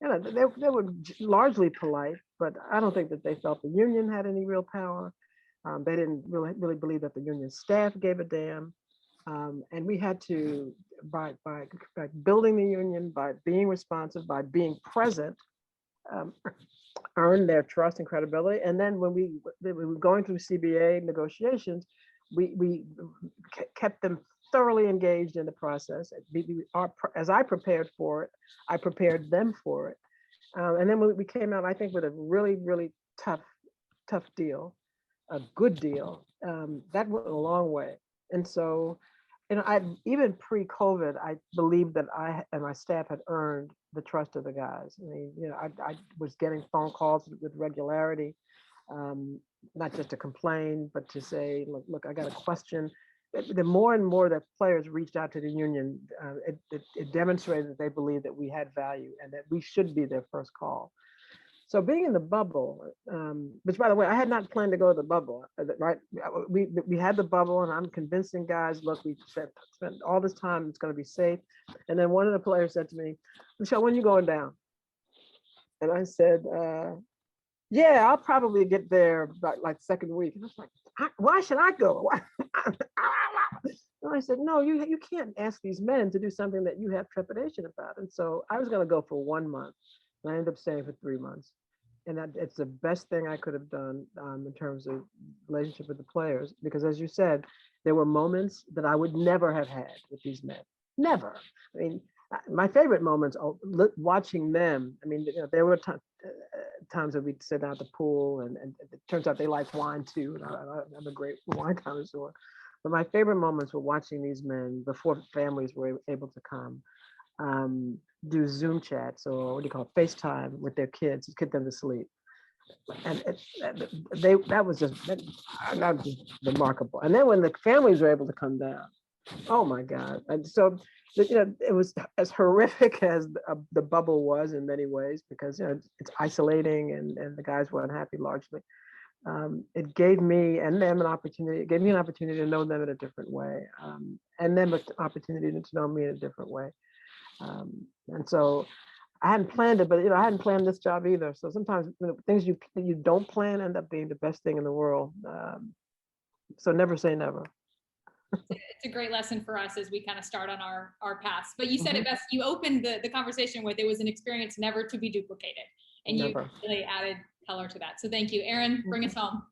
they were largely polite, but I don't think that they felt the union had any real power. They didn't really believe that the union staff gave a damn. And we had to, by building the union, by being responsive, by being present, earn their trust and credibility. And then when we were going through CBA negotiations, we kept them thoroughly engaged in the process. As I prepared for it, I prepared them for it. And then we came out, I think, with a really, really tough deal, a good deal. That went a long way. And so, even pre-COVID, I believed that I and my staff had earned the trust of the guys. I mean, I was getting phone calls with regularity, not just to complain, but to say, look, I got a question. The more and more that players reached out to the union, it demonstrated that they believed that we had value and that we should be their first call. So being in the bubble, which by the way, I had not planned to go to the bubble, right? We had the bubble and I'm convincing guys, look, we spent all this time, it's gonna be safe. And then one of the players said to me, Michele, when are you going down? And I said, yeah, I'll probably get there by like second week. And I was like, why should I go? And I said, no, you can't ask these men to do something that you have trepidation about. And so I was gonna go for 1 month. And I ended up staying for 3 months. And it's the best thing I could have done in terms of relationship with the players, because as you said, there were moments that I would never have had with these men. Never. I mean, my favorite moments are watching them. I mean, there were times that we'd sit down at the pool, and it turns out they like wine too. And I'm a great wine connoisseur. But my favorite moments were watching these men before families were able to come. Do Zoom chats, or what do you call it, FaceTime with their kids to get them to sleep. And that was just remarkable. And then when the families were able to come down, oh my God. And so, it was as horrific as the bubble was in many ways, because it's isolating and the guys were unhappy largely. It gave me and them an opportunity. It gave me an opportunity to know them in a different way, and them an opportunity to know me in a different way. And so I hadn't planned it, but I hadn't planned this job either. So sometimes things you don't plan end up being the best thing in the world. So never say never. It's a great lesson for us as we kind of start on our paths. But you said it best. You opened the conversation with, it was an experience never to be duplicated, and never. You really added color to that. So thank you, Aaron. Bring us home.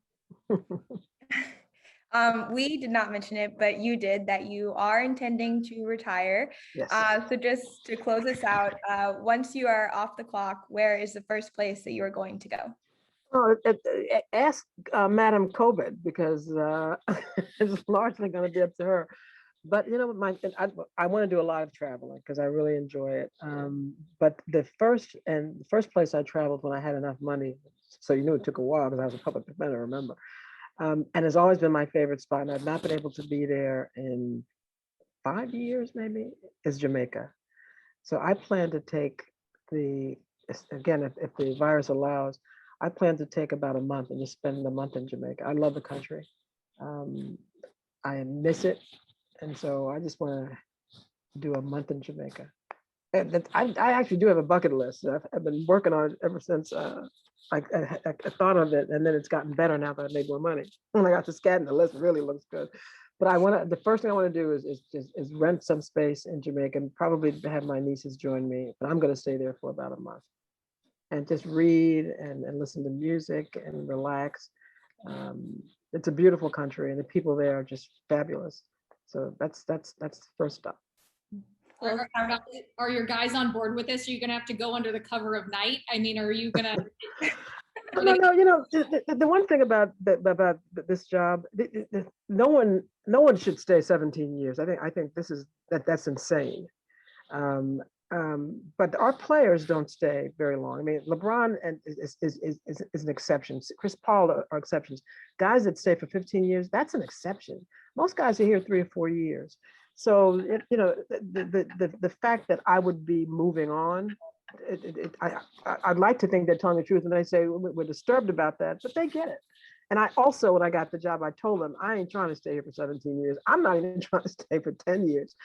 We did not mention it, but you did, that you are intending to retire. Yes. So just to close us out, once you are off the clock, where is the first place that you are going to go? Oh, ask Madam COVID, because it's largely going to be up to her. But you know, I want to do a lot of traveling because I really enjoy it. But the first place I traveled when I had enough money, so you knew it took a while because I was a public defender, remember. And it's always been my favorite spot, and I've not been able to be there in 5 years, maybe, is Jamaica. So I plan to take again, if the virus allows, I plan to take about a month and just spend the month in Jamaica. I love the country. Um, I miss it. And so I just want to do a month in Jamaica. And I actually do have a bucket list. I've been working on it ever since I thought of it, and then it's gotten better now that I made more money. When I got to scanning, the list really looks good. But the first thing I want to do is rent some space in Jamaica and probably have my nieces join me. But I'm going to stay there for about a month and just read and listen to music and relax. It's a beautiful country, and the people there are just fabulous. So that's the first stop. Are your guys on board with this? Are you going to have to go under the cover of night? I mean, are you going to? No, you know, the one thing about this job, no one should stay 17 years. I think that's insane. But our players don't stay very long. I mean, LeBron is an exception. Chris Paul are exceptions. Guys that stay for 15 years, that's an exception. Most guys are here 3 or 4 years. So you know, the fact that I would be moving on, I'd like to think they're telling the truth, and they say we're disturbed about that, but they get it. And I also, when I got the job, I told them I ain't trying to stay here for 17 years. I'm not even trying to stay for 10 years.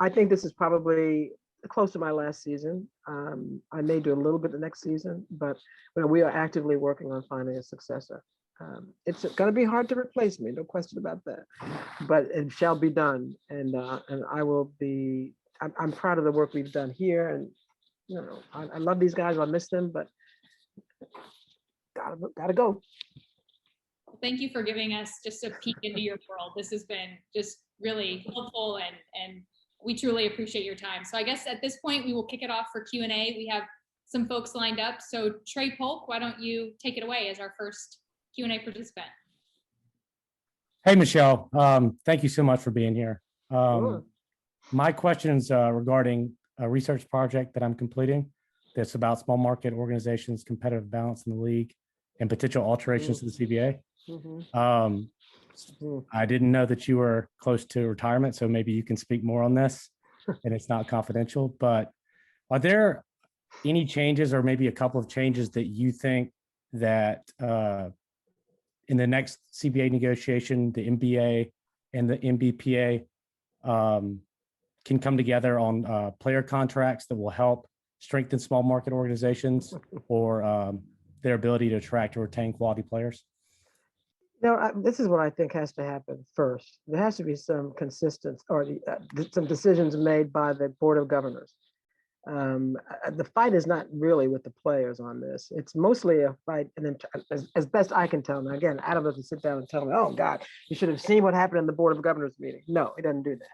I think this is probably close to my last season. I may do a little bit the next season, but we are actively working on finding a successor. It's going to be hard to replace me, no question about that, but it shall be done. And I will be, I'm proud of the work we've done here. And, you know, I love these guys. I miss them, but gotta go. Thank you for giving us just a peek into your world. This has been just really helpful, and we truly appreciate your time. So I guess at this point, we will kick it off for Q&A. We have some folks lined up. So Trey Polk, why don't you take it away as our first Q&A participant? Hey, Michelle. Thank you so much for being here. Sure. My question is regarding a research project that I'm completing that's about small market organizations, competitive balance in the league, and potential alterations to the CBA. I didn't know that you were close to retirement, so maybe you can speak more on this, and it's not confidential, but are there any changes, or maybe a couple of changes, that you think that in the next CBA negotiation, the NBA and the NBPA can come together on player contracts that will help strengthen small market organizations or their ability to attract or retain quality players? No, this is what I think has to happen first. There has to be some consistent, or some decisions made by the Board of Governors. The fight is not really with the players on this. It's mostly a fight, and as best I can tell. Now, again, Adam doesn't sit down and tell me, "Oh God, you should have seen what happened in the Board of Governors meeting." No, he doesn't do that.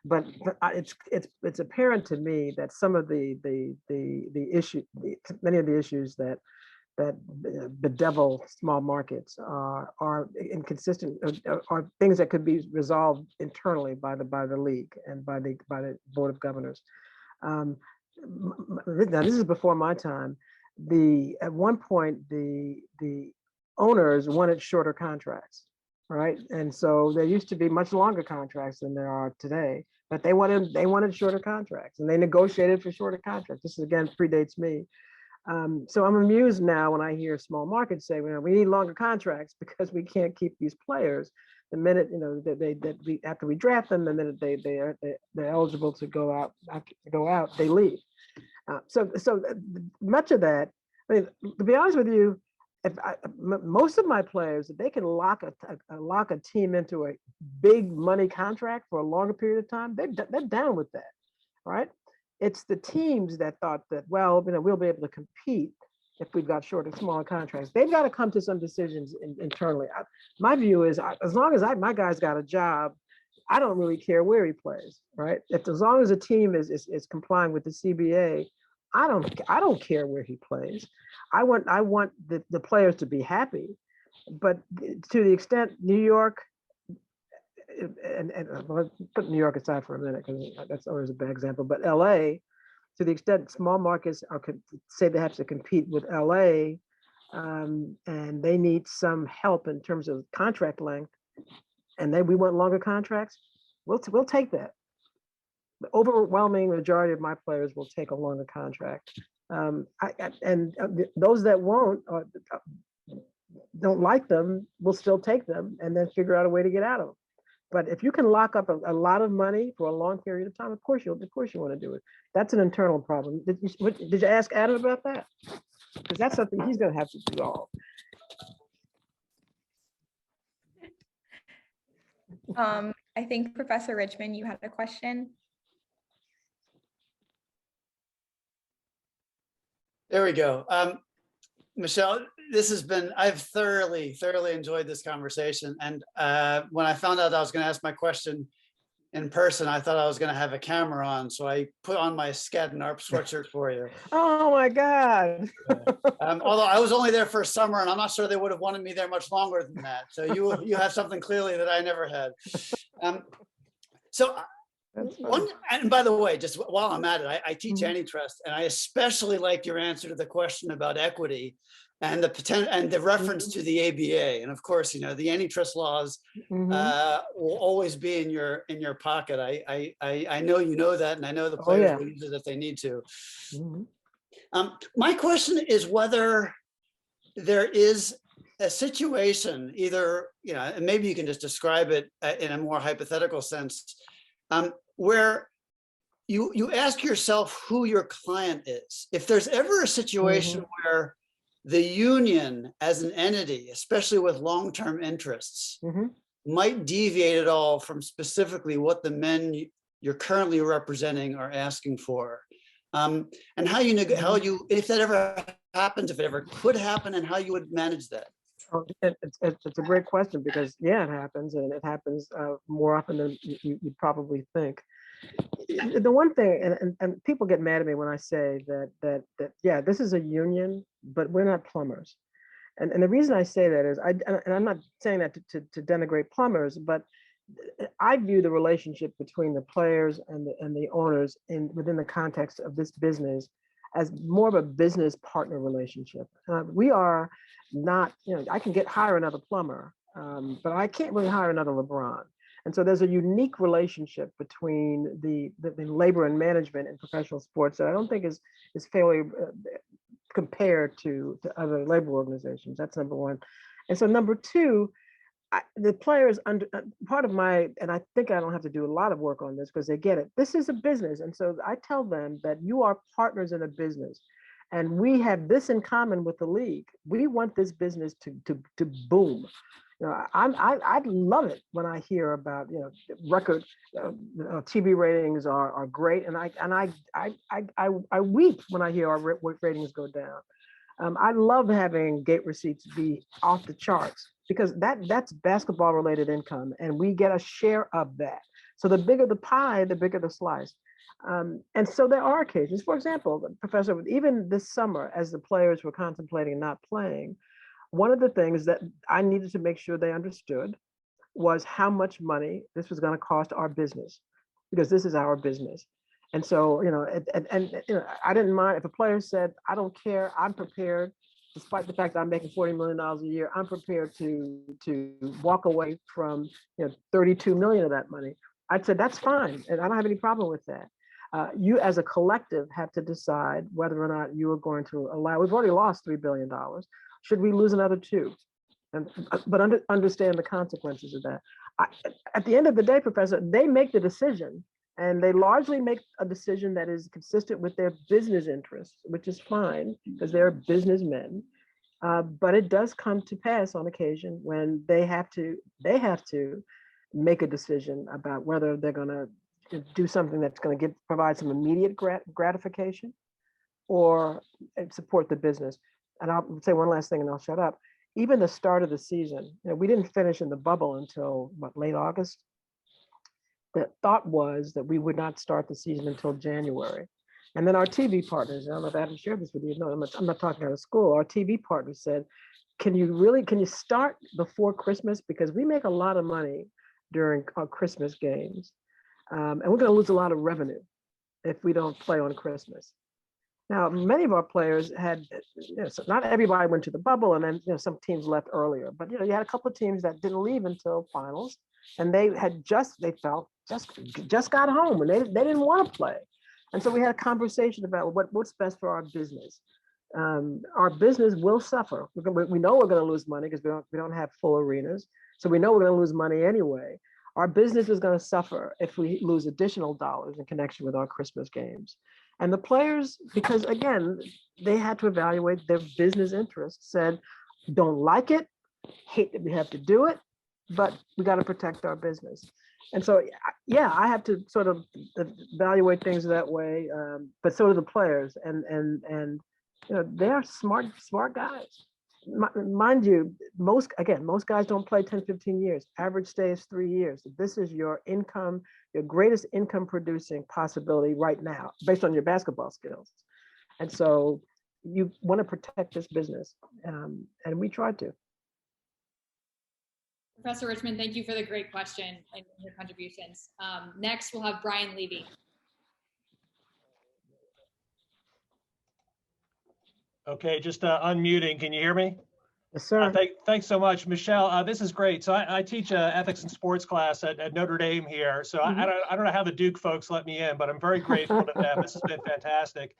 But it's apparent to me that some of the issue, many of the issues that bedevil small markets are inconsistent, are things that could be resolved internally by the league and by the Board of Governors. Now, this is before my time. At one point, the owners wanted shorter contracts, right? And so there used to be much longer contracts than there are today, but they wanted shorter contracts, and they negotiated for shorter contracts. This again predates me. So I'm amused now when I hear small markets say, "Well, we need longer contracts because we can't keep these players." The minute after we draft them, the minute they're eligible to go out, they leave. So much of that. I mean, to be honest with you, most of my players, if they can lock a team into a big money contract for a longer period of time, they're down with that, right? It's the teams that thought that, well, we'll be able to compete if we've got shorter, smaller contracts. They've got to come to some decisions internally. My view is, as long as my guy's got a job, I don't really care where he plays, right? As long as a team is complying with the CBA, I don't care where he plays. I want the players to be happy, but to the extent New York, and let's put New York aside for a minute because that's always a bad example, but LA, to the extent small markets say they have to compete with LA, and they need some help in terms of contract length, and we want longer contracts, we'll take that. The overwhelming majority of my players will take a longer contract. Those that won't or don't like them will still take them and then figure out a way to get out of them. But if you can lock up a lot of money for a long period of time, of course you want to do it. That's an internal problem. Did you ask Adam about that? Because that's something he's going to have to resolve. I think Professor Richmond, you had a question. There we go. Michele, I've thoroughly enjoyed this conversation. And when I found out I was going to ask my question in person, I thought I was going to have a camera on. So I put on my Skadden Arp sweatshirt for you. Oh my God. Although I was only there for a summer and I'm not sure they would have wanted me there much longer than that. So you have something clearly that I never had. And by the way, just while I'm at it, I teach antitrust, and I especially liked your answer to the question about equity and the potential and the reference to the ABA. And of course, the antitrust laws will always be in your pocket. I know you know that, and I know the players will use it if they need to. My question is whether there is a situation, either, and maybe you can just describe it in a more hypothetical sense, where you ask yourself who your client is. If there's ever a situation where the union as an entity, especially with long-term interests, might deviate at all from specifically what the men you're currently representing are asking for, and how you, if that ever happens, if it ever could happen, and how you would manage that. Oh, it's a great question because it happens, and it happens more often than you probably think. The one thing, and people get mad at me when I say that this is a union, but we're not plumbers. And the reason I say that is, and I'm not saying that to denigrate plumbers, but I view the relationship between the players and the owners within the context of this business as more of a business partner relationship. We are not, I can hire another plumber, but I can't really hire another LeBron. And so there's a unique relationship between the labor and management in professional sports that I don't think is fairly compared to other labor organizations. That's number one. And so number two, the players part of my, and I think I don't have to do a lot of work on this because they get it. This is a business. And so I tell them that you are partners in a business and we have this in common with the league. We want this business to boom. I love it when I hear about, record TV ratings are great. And I weep when I hear our ratings go down. I love having gate receipts be off the charts because that's basketball related income and we get a share of that. So the bigger the pie, the bigger the slice. And so there are occasions, for example, Professor, even this summer, as the players were contemplating not playing, one of the things that I needed to make sure they understood was how much money this was going to cost our business, because this is our business. And so, I didn't mind if a player said, I don't care, I'm prepared, despite the fact that I'm making $40 million a year, I'm prepared to walk away from 32 million of that money. I'd say that's fine, and I don't have any problem with that. You as a collective have to decide whether or not you are going to allow, we've already lost $3 billion. Should we lose another $2? But understand the consequences of that. At the end of the day, Professor, they make the decision, and they largely make a decision that is consistent with their business interests, which is fine because they're businessmen. But it does come to pass on occasion when they have to make a decision about whether they're going to do something that's going to provide some immediate gratification or support the business. and I'll say one last thing and I'll shut up. Even the start of the season, we didn't finish in the bubble until late August. The thought was that we would not start the season until January. And then our TV partners, I don't know if Adam shared this with you. No, I'm not talking out of school. Our TV partners said, can you start before Christmas? Because we make a lot of money during our Christmas games. And we're going to lose a lot of revenue if we don't play on Christmas. Now, many of our players had, so not everybody went to the bubble, and then some teams left earlier. But you had a couple of teams that didn't leave until finals, and they just got home, and they didn't want to play. And so we had a conversation about what's best for our business. Our business will suffer. We know we're going to lose money because we don't have full arenas, so we know we're going to lose money anyway. Our business is going to suffer if we lose additional dollars in connection with our Christmas games. And the players, because again, they had to evaluate their business interests, said, don't like it, hate that we have to do it, but we got to protect our business. And so, yeah, I have to sort of evaluate things that way, but so do the players. And they are smart guys. Mind you, most guys don't play 10, 15 years. Average stay is 3 years. This is your income, your greatest income producing possibility right now, based on your basketball skills. And so you want to protect this business. And we tried to. Professor Richmond, thank you for the great question and your contributions. Next, we'll have Brian Levy. Okay, just unmuting. Can you hear me? Yes, sir. Thanks so much, Michele. This is great. So I teach ethics and sports class at Notre Dame here. So I don't know how the Duke folks let me in, but I'm very grateful to them. This has been fantastic.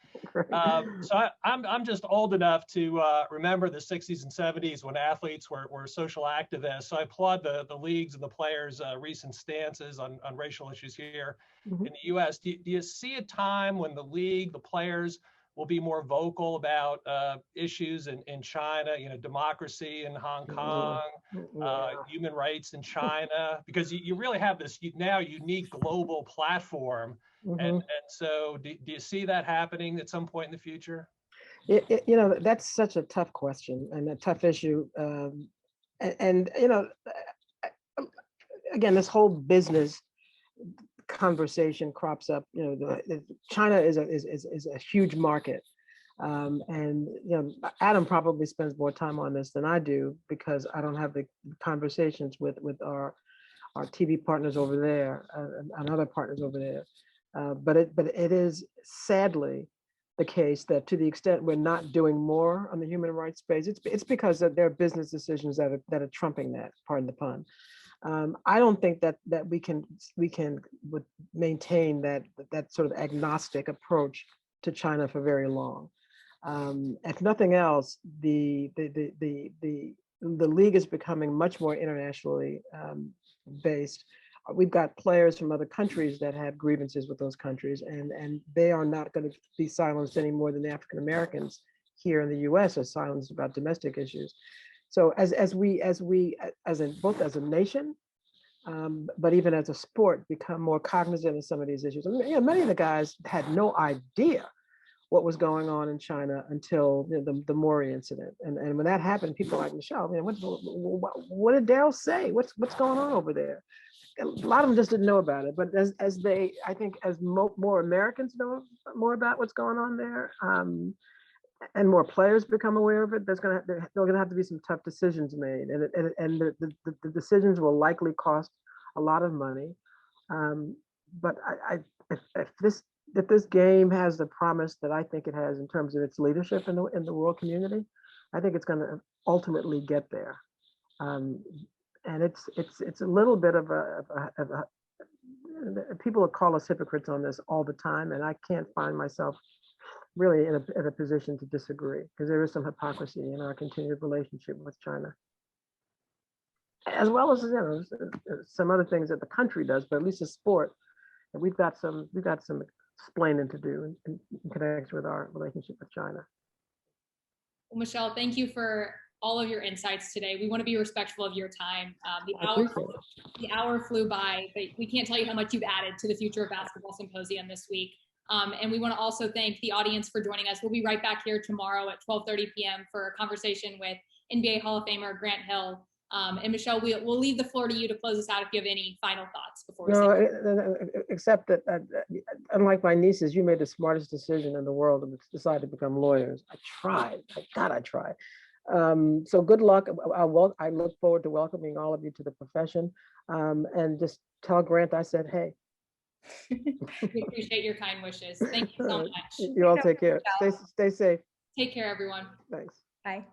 So I'm just old enough to remember the 60s and 70s when athletes were social activists. So I applaud the leagues and the players' recent stances on racial issues here in the U.S. Do you see a time when the league, the players, will be more vocal about issues in China, democracy in Hong Kong, human rights in China, because you really have this now unique global platform. And so do you see that happening at some point in the future? That's such a tough question and a tough issue. Again, this whole business conversation crops up. China is a huge market, and Adam probably spends more time on this than I do because I don't have the conversations with our TV partners over there and other partners over there. But it is sadly the case that to the extent we're not doing more on the human rights space, it's because there are business decisions that are trumping that. Pardon the pun. I don't think that we can maintain that sort of agnostic approach to China for very long. If nothing else, the league is becoming much more internationally based. We've got players from other countries that have grievances with those countries, and they are not going to be silenced any more than the African Americans here in the U.S. are silenced about domestic issues. So both as a nation, but even as a sport, become more cognizant of some of these issues. Many of the guys had no idea what was going on in China until the Maury incident, and when that happened, people like Michele, what did Daryl say? What's going on over there? A lot of them just didn't know about it. But as more Americans know more about what's going on there, and more players become aware of it, there's going to have to be some tough decisions made, and the decisions will likely cost a lot of money. But if this game has the promise that I think it has in terms of its leadership in the world community, I think it's going to ultimately get there. And it's a little bit of a people call us hypocrites on this all the time, and I can't find myself really in a position to disagree, because there is some hypocrisy in our continued relationship with China, as well as some other things that the country does, but at least as sport, we've got some explaining to do in connection with our relationship with China. Well, Michele, thank you for all of your insights today. We want to be respectful of your time. The hour flew by, but we can't tell you how much you've added to the Future of Basketball Symposium this week. And we want to also thank the audience for joining us. We'll be right back here tomorrow at 12:30 p.m. for a conversation with NBA Hall of Famer Grant Hill. And Michele, we'll leave the floor to you to close us out if you have any final thoughts before we say. Except that unlike my nieces, you made the smartest decision in the world to decide to become lawyers. I tried. I tried. So good luck. I look forward to welcoming all of you to the profession. And just tell Grant I said, hey. We appreciate your kind wishes. Thank you so much. You all take care. Stay safe. Take care, everyone. Thanks. Bye.